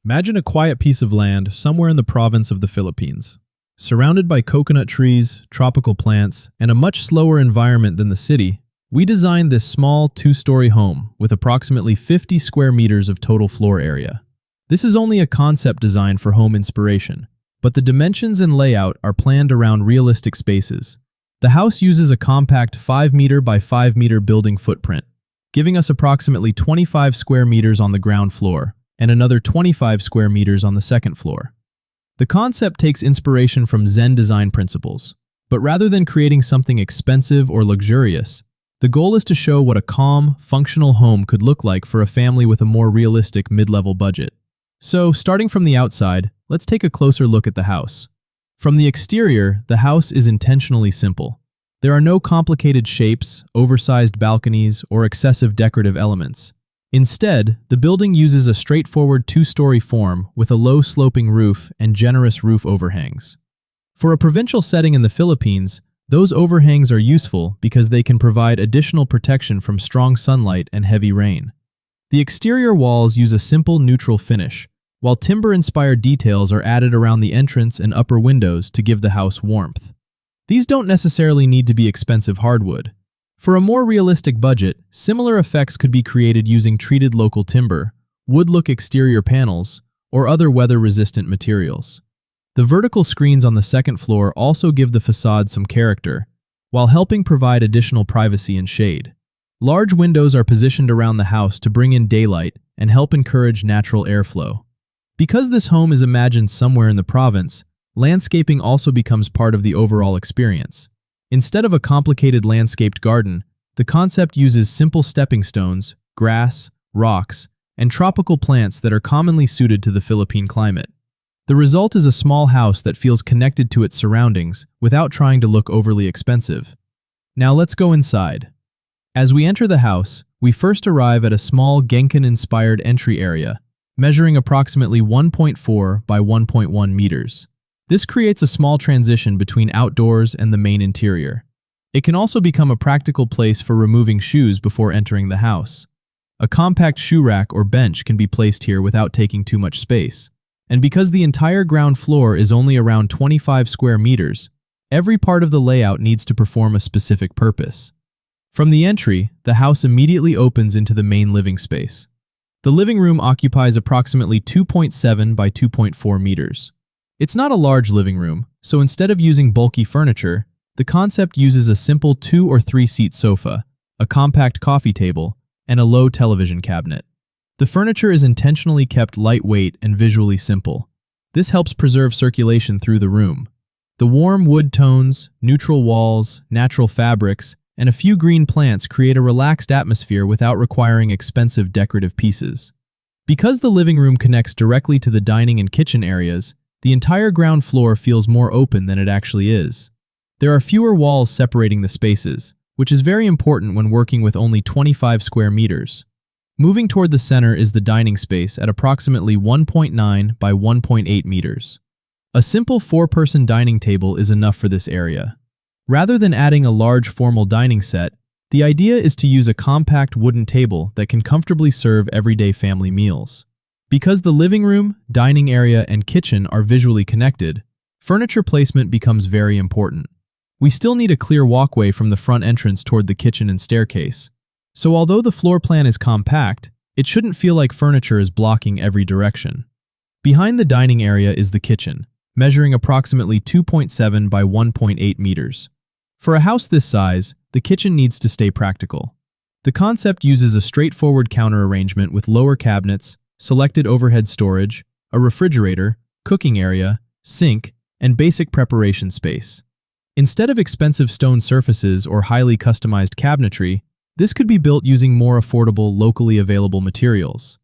Imagine a quiet piece of land somewhere in the province of the Philippines. Surrounded by coconut trees, tropical plants, and a much slower environment than the city, we designed this small two-story home with approximately 50 square meters of total floor area. This is only a concept design for home inspiration, but the dimensions and layout are planned around realistic spaces. The house uses a compact 5 meter by 5 meter building footprint, giving us approximately 25 square meters on the ground floor and another 25 square meters on the second floor. The concept takes inspiration from Zen design principles, but rather than creating something expensive or luxurious, the goal is to show what a calm, functional home could look like for a family with a more realistic mid-level budget. So, starting from the outside, let's take a closer look at the house. From the exterior, the house is intentionally simple. There are no complicated shapes, oversized balconies, or excessive decorative elements. Instead, the building uses a straightforward two-story form with a low sloping roof and generous roof overhangs. For a provincial setting in the Philippines, those overhangs are useful because they can provide additional protection from strong sunlight and heavy rain. The exterior walls use a simple neutral finish, while timber-inspired details are added around the entrance and upper windows to give the house warmth. These don't necessarily need to be expensive hardwood. For a more realistic budget, similar effects could be created using treated local timber, wood-look exterior panels, or other weather-resistant materials. The vertical screens on the second floor also give the facade some character, while helping provide additional privacy and shade. Large windows are positioned around the house to bring in daylight and help encourage natural airflow. Because this home is imagined somewhere in the province, landscaping also becomes part of the overall experience. Instead of a complicated landscaped garden, the concept uses simple stepping stones, grass, rocks, and tropical plants that are commonly suited to the Philippine climate. The result is a small house that feels connected to its surroundings without trying to look overly expensive. Now let's go inside. As we enter the house, we first arrive at a small genkan-inspired entry area, measuring approximately 1.4 by 1.1 meters. This creates a small transition between outdoors and the main interior. It can also become a practical place for removing shoes before entering the house. A compact shoe rack or bench can be placed here without taking too much space. And because the entire ground floor is only around 25 square meters, every part of the layout needs to perform a specific purpose. From the entry, the house immediately opens into the main living space. The living room occupies approximately 2.7 by 2.4 meters. It's not a large living room, so instead of using bulky furniture, the concept uses a simple 2- or 3-seat sofa, a compact coffee table, and a low television cabinet. The furniture is intentionally kept lightweight and visually simple. This helps preserve circulation through the room. The warm wood tones, neutral walls, natural fabrics, and a few green plants create a relaxed atmosphere without requiring expensive decorative pieces. Because the living room connects directly to the dining and kitchen areas, the entire ground floor feels more open than it actually is. There are fewer walls separating the spaces, which is very important when working with only 25 square meters. Moving toward the center is the dining space at approximately 1.9 by 1.8 meters. A simple 4-person dining table is enough for this area. Rather than adding a large formal dining set, the idea is to use a compact wooden table that can comfortably serve everyday family meals. Because the living room, dining area, and kitchen are visually connected, furniture placement becomes very important. We still need a clear walkway from the front entrance toward the kitchen and staircase. So although the floor plan is compact, it shouldn't feel like furniture is blocking every direction. Behind the dining area is the kitchen, measuring approximately 2.7 by 1.8 meters. For a house this size, the kitchen needs to stay practical. The concept uses a straightforward counter arrangement with lower cabinets, selected overhead storage, a refrigerator, cooking area, sink, and basic preparation space. Instead of expensive stone surfaces or highly customized cabinetry, this could be built using more affordable, locally available materials.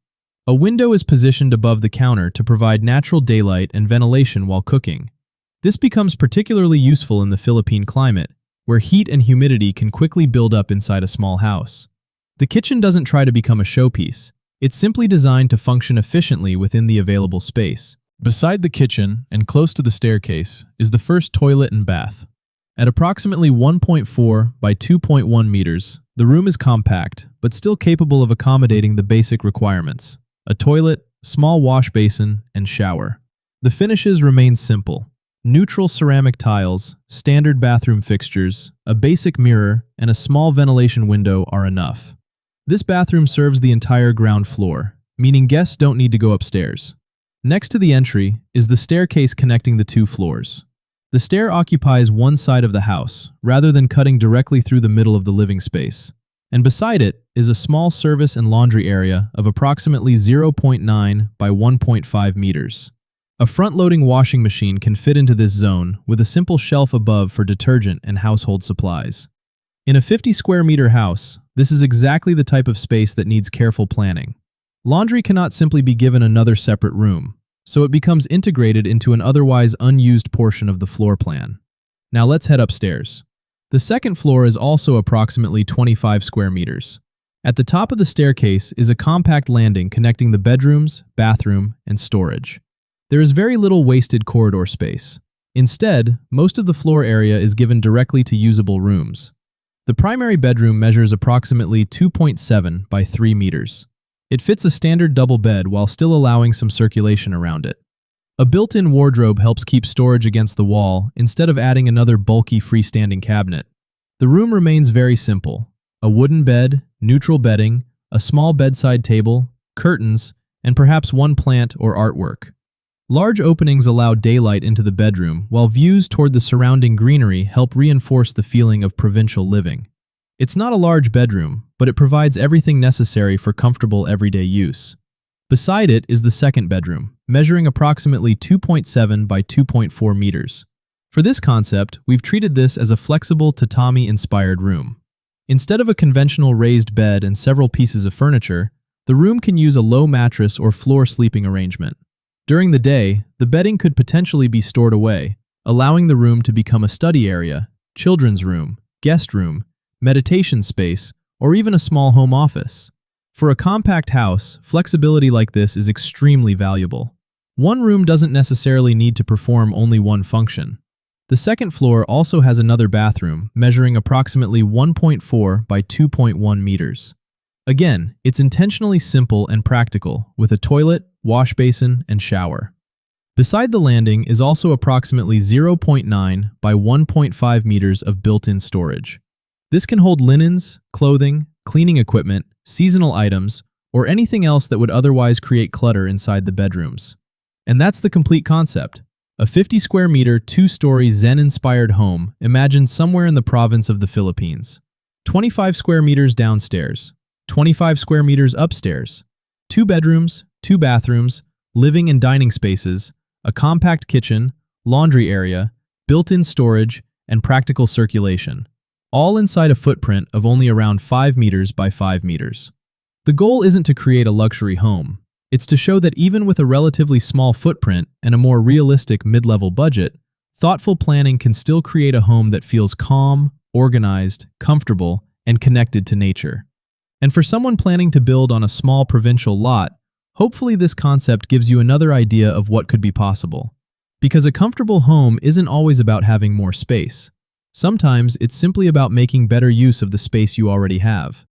A window is positioned above the counter to provide natural daylight and ventilation while cooking. This becomes particularly useful in the Philippine climate, where heat and humidity can quickly build up inside a small house. The kitchen doesn't try to become a showpiece. It's simply designed to function efficiently within the available space. Beside the kitchen, and close to the staircase, is the first toilet and bath. At approximately 1.4 by 2.1 meters, the room is compact, but still capable of accommodating the basic requirements: a toilet, small wash basin, and shower. The finishes remain simple. Neutral ceramic tiles, standard bathroom fixtures, a basic mirror, and a small ventilation window are enough. This bathroom serves the entire ground floor, meaning guests don't need to go upstairs. Next to the entry is the staircase connecting the two floors. The stair occupies one side of the house, rather than cutting directly through the middle of the living space. And beside it is a small service and laundry area of approximately 0.9 by 1.5 meters. A front-loading washing machine can fit into this zone with a simple shelf above for detergent and household supplies. In a 50 square meter house, this is exactly the type of space that needs careful planning. Laundry cannot simply be given another separate room, so it becomes integrated into an otherwise unused portion of the floor plan. Now let's head upstairs. The second floor is also approximately 25 square meters. At the top of the staircase is a compact landing connecting the bedrooms, bathroom, and storage. There is very little wasted corridor space. Instead, most of the floor area is given directly to usable rooms. The primary bedroom measures approximately 2.7 by 3 meters. It fits a standard double bed while still allowing some circulation around it. A built-in wardrobe helps keep storage against the wall instead of adding another bulky freestanding cabinet. The room remains very simple. A wooden bed, neutral bedding, a small bedside table, curtains, and perhaps one plant or artwork. Large openings allow daylight into the bedroom, while views toward the surrounding greenery help reinforce the feeling of provincial living. It's not a large bedroom, but it provides everything necessary for comfortable everyday use. Beside it is the second bedroom, measuring approximately 2.7 by 2.4 meters. For this concept, we've treated this as a flexible tatami-inspired room. Instead of a conventional raised bed and several pieces of furniture, the room can use a low mattress or floor sleeping arrangement. During the day, the bedding could potentially be stored away, allowing the room to become a study area, children's room, guest room, meditation space, or even a small home office. For a compact house, flexibility like this is extremely valuable. One room doesn't necessarily need to perform only one function. The second floor also has another bathroom, measuring approximately 1.4 by 2.1 meters. Again, it's intentionally simple and practical, with a toilet, wash basin, and shower. Beside the landing is also approximately 0.9 by 1.5 meters of built-in storage. This can hold linens, clothing, cleaning equipment, seasonal items, or anything else that would otherwise create clutter inside the bedrooms. And that's the complete concept. A 50 square meter, two-story Zen-inspired home imagined somewhere in the province of the Philippines. 25 square meters downstairs, 25 square meters upstairs, 2 bedrooms, 2 bathrooms, living and dining spaces, a compact kitchen, laundry area, built-in storage, and practical circulation, all inside a footprint of only around 5 meters by 5 meters. The goal isn't to create a luxury home. It's to show that even with a relatively small footprint and a more realistic mid-level budget, thoughtful planning can still create a home that feels calm, organized, comfortable, and connected to nature. And for someone planning to build on a small provincial lot, hopefully this concept gives you another idea of what could be possible. Because a comfortable home isn't always about having more space. Sometimes it's simply about making better use of the space you already have.